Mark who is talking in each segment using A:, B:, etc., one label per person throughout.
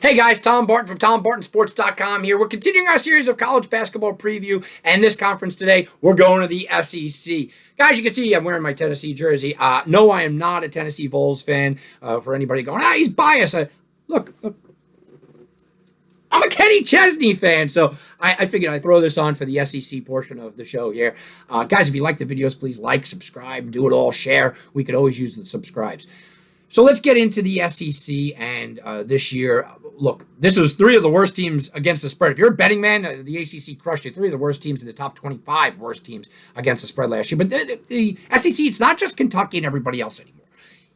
A: Hey guys, Tom Barton from TomBartonSports.com here. We're continuing our series of college basketball preview, and this conference today, we're going to the SEC. Guys, you can see I'm wearing my Tennessee jersey. No, I am not a Tennessee Vols fan. For anybody going, he's biased. Look, I'm a Kenny Chesney fan, so I figured I'd throw this on for the SEC portion of the show here. Guys, if you like the videos, please like, subscribe, do it all, share. We could always use the subscribes. So let's get into the SEC and this year. Look, this was three of the worst teams against the spread. If you're a betting man, the ACC crushed you. Three of the worst teams in the top 25 worst teams against the spread last year. But the SEC, it's not just Kentucky and everybody else anymore.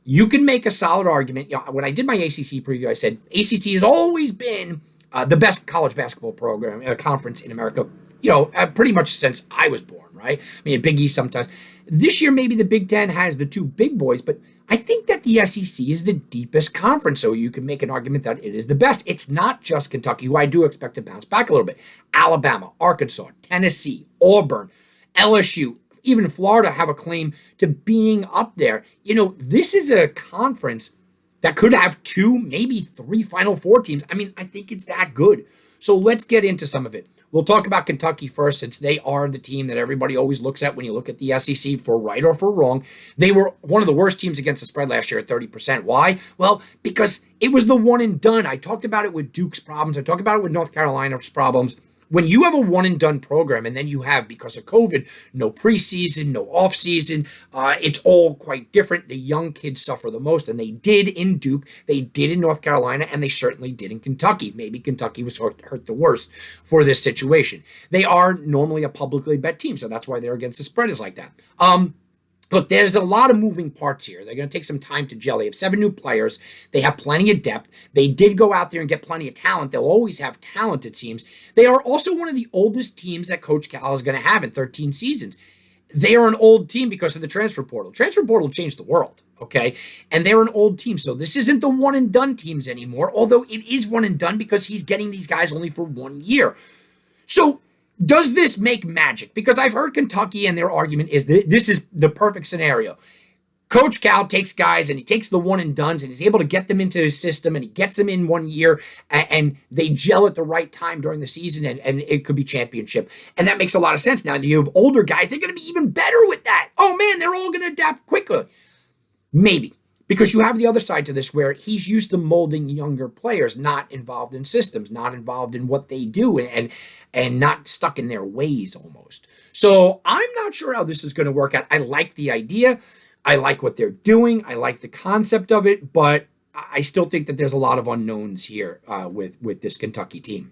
A: You can make a solid argument. You know, when I did my ACC preview, I said ACC has always been the best college basketball program conference in America. You know, pretty much since I was born, right? I mean, Big East sometimes. This year, maybe the Big Ten has the two big boys, but I think that the SEC is the deepest conference, so you can make an argument that it is the best. It's not just Kentucky, who I do expect to bounce back a little bit. Alabama, Arkansas, Tennessee, Auburn, LSU, even Florida have a claim to being up there. You know, this is a conference that could have two, maybe three Final Four teams. I mean, I think it's that good. So let's get into some of it. We'll talk about Kentucky first, since they are the team that everybody always looks at when you look at the SEC, for right or for wrong. They were one of the worst teams against the spread last year at 30%. Why? Well, because it was the one and done. I talked about it with Duke's problems. I talked about it with North Carolina's problems. When you have a one-and-done program, and then you have, because of COVID, no preseason, no offseason, it's all quite different. The young kids suffer the most, and they did in Duke, they did in North Carolina, and they certainly did in Kentucky. Maybe Kentucky was hurt the worst for this situation. They are normally a publicly bet team, so that's why they're against the spread is like that. Look, there's a lot of moving parts here. They're going to take some time to gel. They have 7 new players. They have plenty of depth. They did go out there and get plenty of talent. They'll always have talent, it seems. They are also one of the oldest teams that Coach Cal is going to have in 13 seasons. They are an old team because of the transfer portal. Transfer portal changed the world, okay? And they're an old team. So this isn't the one-and-done teams anymore, although it is one-and-done because he's getting these guys only for 1 year. So does this make magic? Because I've heard Kentucky, and their argument is that this is the perfect scenario. Coach Cal takes guys, and he takes the one-and-dones, and he's able to get them into his system, and he gets them in 1 year, and they gel at the right time during the season, and it could be championship. And that makes a lot of sense. Now, you have older guys, they're going to be even better with that. Oh, man, they're all going to adapt quickly. Maybe. Because you have the other side to this, where he's used to molding younger players, not involved in systems, not involved in what they do, and not stuck in their ways almost. So I'm not sure how this is going to work out. I like the idea. I like what they're doing. I like the concept of it, but I still think that there's a lot of unknowns here with this Kentucky team.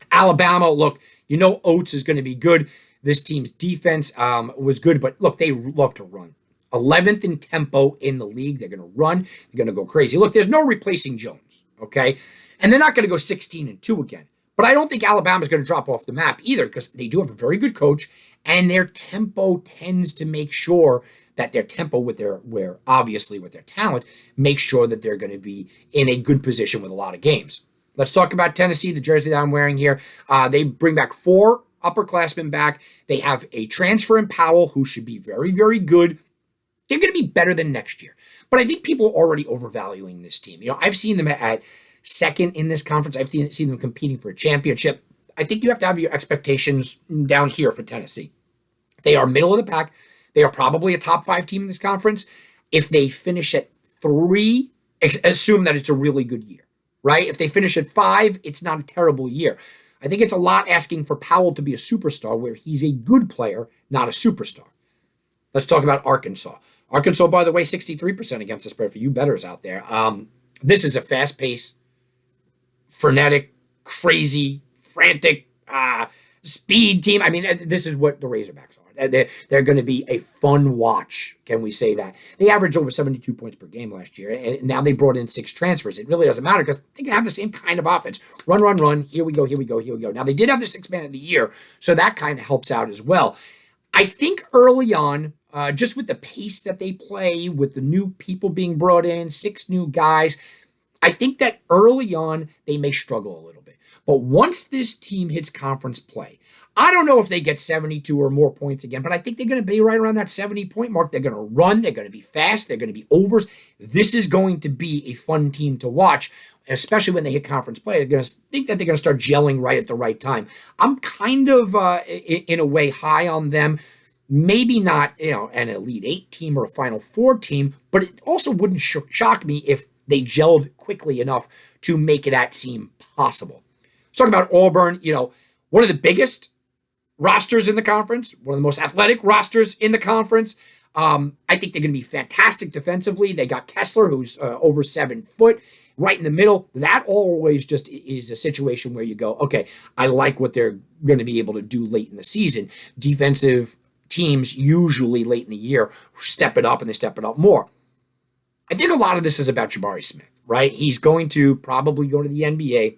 A: Alabama, look, you know Oates is going to be good. This team's defense was good, but look, they love to run. 11th in tempo in the league. They're going to run. They're going to go crazy. Look, there's no replacing Jones, okay? And they're not going to go 16-2 again. But I don't think Alabama's going to drop off the map either, because they do have a very good coach, and their tempo tends to make sure that their tempo with their talent, make sure that they're going to be in a good position with a lot of games. Let's talk about Tennessee, the jersey that I'm wearing here. They bring back 4 upperclassmen back. They have a transfer in Powell, who should be very, very good. They're going to be better than next year. But I think people are already overvaluing this team. You know, I've seen them at second in this conference. I've seen them competing for a championship. I think you have to have your expectations down here for Tennessee. They are middle of the pack. They are probably a top 5 team in this conference. If they finish at 3, assume that it's a really good year, right? If they finish at 5, it's not a terrible year. I think it's a lot asking for Powell to be a superstar, where he's a good player, not a superstar. Let's talk about Arkansas. Arkansas, by the way, 63% against the spread for you bettors out there. This is a fast-paced, frenetic, crazy, frantic, speed team. I mean, this is what the Razorbacks are. They're going to be a fun watch. Can we say that? They averaged over 72 points per game last year, and now they brought in 6 transfers. It really doesn't matter, because they can have the same kind of offense. Run, run, run. Here we go, here we go, here we go. Now, they did have the 6th man of the year, so that kind of helps out as well. I think early on, just with the pace that they play, with the new people being brought in, 6 new guys, I think that early on they may struggle a little bit. But once this team hits conference play, I don't know if they get 72 or more points again, but I think they're going to be right around that 70-point mark. They're going to run. They're going to be fast. They're going to be overs. This is going to be a fun team to watch, especially when they hit conference play. They're going to think that they're going to start gelling right at the right time. I'm kind of, in a way, high on them. Maybe not, an Elite Eight team or a Final Four team, but it also wouldn't shock me if they gelled quickly enough to make that seem possible. Let's talk about Auburn, one of the biggest rosters in the conference, one of the most athletic rosters in the conference. I think they're going to be fantastic defensively. They got Kessler, who's over 7 foot, right in the middle. That always just is a situation where you go, okay, I like what they're going to be able to do late in the season. Defensive teams usually late in the year step it up, and they step it up more. I think a lot of this is about Jabari Smith, right? He's going to probably go to the NBA.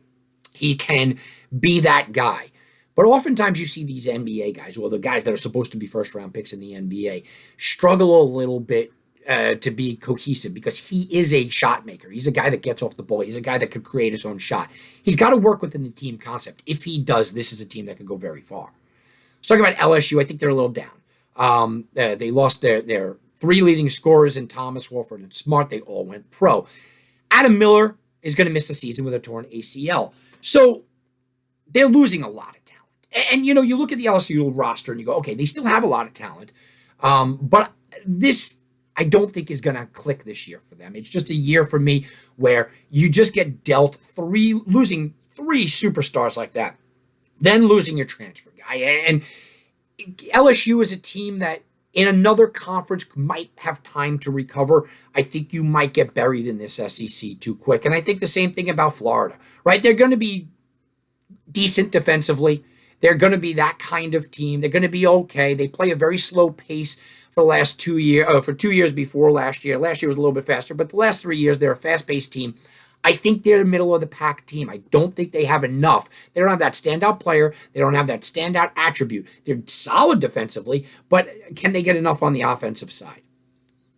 A: He can be that guy. But oftentimes you see these NBA guys, well, the guys that are supposed to be first-round picks in the NBA, struggle a little bit to be cohesive because he is a shot maker. He's a guy that gets off the ball. He's a guy that could create his own shot. He's got to work within the team concept. If he does, this is a team that could go very far. Let's talk about LSU. I think they're a little down. They lost their 3 leading scorers in Thomas, Wolford, and Smart. They all went pro. Adam Miller is going to miss the season with a torn ACL. So they're losing a lot of talent. And, you look at the LSU roster and you go, okay, they still have a lot of talent. But this, I don't think, is going to click this year for them. It's just a year for me where you just get dealt losing 3 superstars like that, then losing your transfer guy. And LSU is a team that in another conference might have time to recover. I think you might get buried in this SEC too quick. And I think the same thing about Florida, right? They're going to be decent defensively. They're going to be that kind of team. They're going to be okay. They play a very slow pace for the last 2 years, for 2 years before last year. Last year was a little bit faster, but the last 3 years, they're a fast-paced team. I think they're a middle-of-the-pack team. I don't think they have enough. They don't have that standout player. They don't have that standout attribute. They're solid defensively, but can they get enough on the offensive side?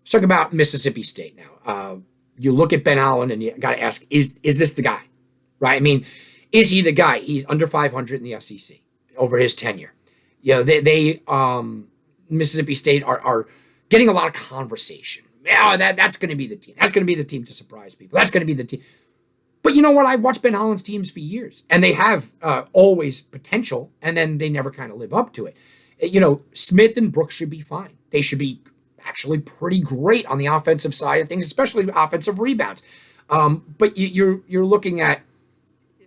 A: Let's talk about Mississippi State now. You look at Ben Allen, and you got to ask, is this the guy? Right? I mean, is he the guy? He's under 500 in the SEC over his tenure. They Mississippi State are getting a lot of conversation. Yeah, that's going to be the team. That's going to be the team to surprise people. That's going to be the team. But you know what? I've watched Ben Holland's teams for years, and they have always potential, and then they never kind of live up to it. Smith and Brooks should be fine. They should be actually pretty great on the offensive side of things, especially offensive rebounds. But you're looking at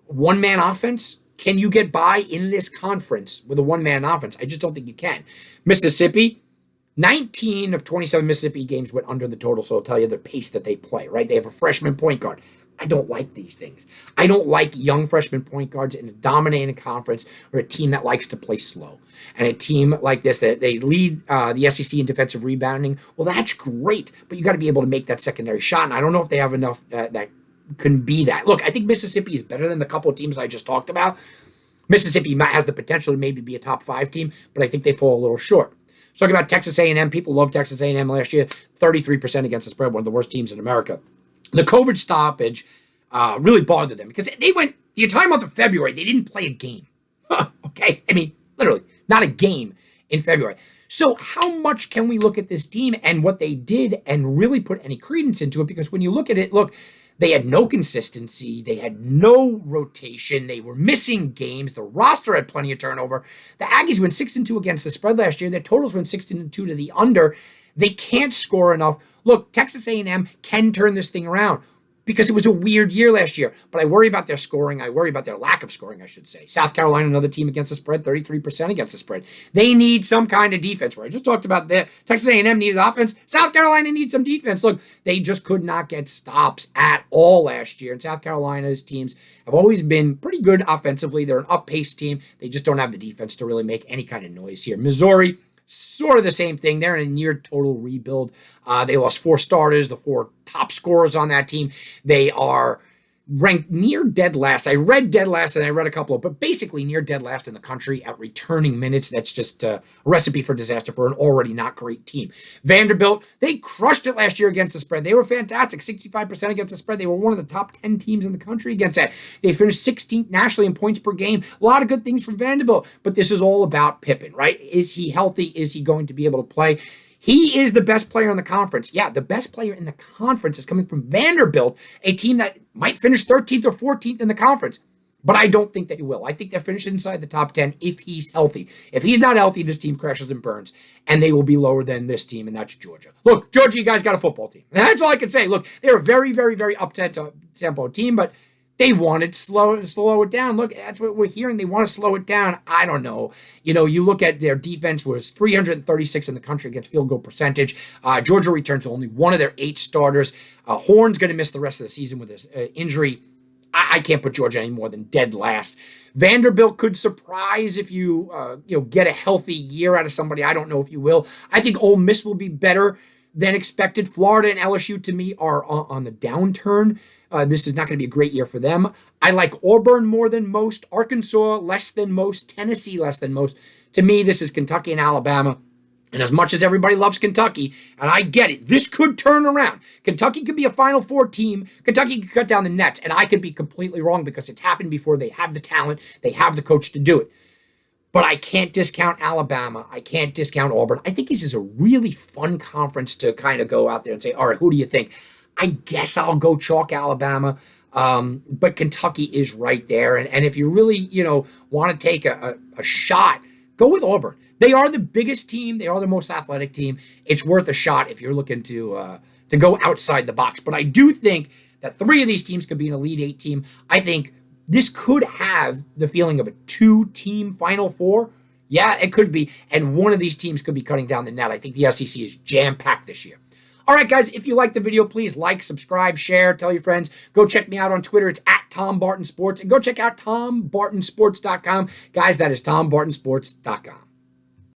A: one-man offense. Can you get by in this conference with a one-man offense? I just don't think you can. Mississippi, 19 of 27 Mississippi games went under the total, so I'll tell you the pace that they play, right? They have a freshman point guard. I don't like these things. I don't like young freshman point guards in a dominating conference or a team that likes to play slow. And a team like this, that they lead the SEC in defensive rebounding, well, that's great, but you got to be able to make that secondary shot, and I don't know if they have enough that can be that. Look, I think Mississippi is better than the couple of teams I just talked about. Mississippi has the potential to maybe be a top 5 team, but I think they fall a little short. Let's talk about Texas A&M. People love Texas A&M last year. 33% against the spread, one of the worst teams in America. The COVID stoppage really bothered them because they went the entire month of February. They didn't play a game. Okay? I mean, literally, not a game in February. So how much can we look at this team and what they did and really put any credence into it? Because when you look at it, they had no consistency. They had no rotation. They were missing games. The roster had plenty of turnover. The Aggies went 6-2 against the spread last year. Their totals went 16-2 to the under. They can't score enough. Look, Texas A&M can turn this thing around because it was a weird year last year. But I worry about their scoring. I worry about their lack of scoring, I should say. South Carolina, another team against the spread, 33% against the spread. They need some kind of defense. Where I just talked about that. Texas A&M needed offense. South Carolina needs some defense. Look, they just could not get stops at all last year. And South Carolina's teams have always been pretty good offensively. They're an up-paced team. They just don't have the defense to really make any kind of noise here. Missouri, sort of the same thing. They're in a near total rebuild. They lost 4 starters, the 4 top scorers on that team. They are ranked near dead last. I read dead last and I read a couple of, but basically near dead last in the country at returning minutes. That's just a recipe for disaster for an already not great team. Vanderbilt, they crushed it last year against the spread. They were fantastic, 65% against the spread. They were one of the top 10 teams in the country against that. They finished 16th nationally in points per game. A lot of good things from Vanderbilt, but this is all about Pippen, right? Is he healthy? Is he going to be able to play? He is the best player in the conference. Yeah, the best player in the conference is coming from Vanderbilt, a team that might finish 13th or 14th in the conference. But I don't think that he will. I think they'll finish inside the top 10 if he's healthy. If he's not healthy, this team crashes and burns, and they will be lower than this team, and that's Georgia. Look, Georgia, you guys got a football team. And that's all I can say. Look, they're a very, very, very up-tempo team, but they wanted to slow it down. Look, that's what we're hearing. They want to slow it down. I don't know. You know, you look at their defense was 336 in the country against field goal percentage. Georgia returns only one of their 8 starters. Horn's going to miss the rest of the season with his injury. I can't put Georgia any more than dead last. Vanderbilt could surprise if you get a healthy year out of somebody. I don't know if you will. I think Ole Miss will be better than expected. Florida and LSU, to me, are on the downturn. This is not going to be a great year for them. I like Auburn more than most, Arkansas less than most, Tennessee less than most. To me, this is Kentucky and Alabama. And as much as everybody loves Kentucky, and I get it, this could turn around. Kentucky could be a Final Four team. Kentucky could cut down the nets, and I could be completely wrong because it's happened before. They have the talent. They have the coach to do it. But I can't discount Alabama. I can't discount Auburn. I think this is a really fun conference to kind of go out there and say, all right, who do you think? I guess I'll go chalk Alabama, but Kentucky is right there. And if you really, want to take a shot, go with Auburn. They are the biggest team. They are the most athletic team. It's worth a shot if you're looking to go outside the box. But I do think that 3 of these teams could be an Elite 8 team. I think this could have the feeling of a 2-team Final Four. Yeah, it could be. And one of these teams could be cutting down the net. I think the SEC is jam-packed this year. All right, guys, if you like the video, please like, subscribe, share, tell your friends. Go check me out on Twitter. It's at Tom Barton Sports. And go check out TomBartonSports.com. Guys, that is TomBartonSports.com.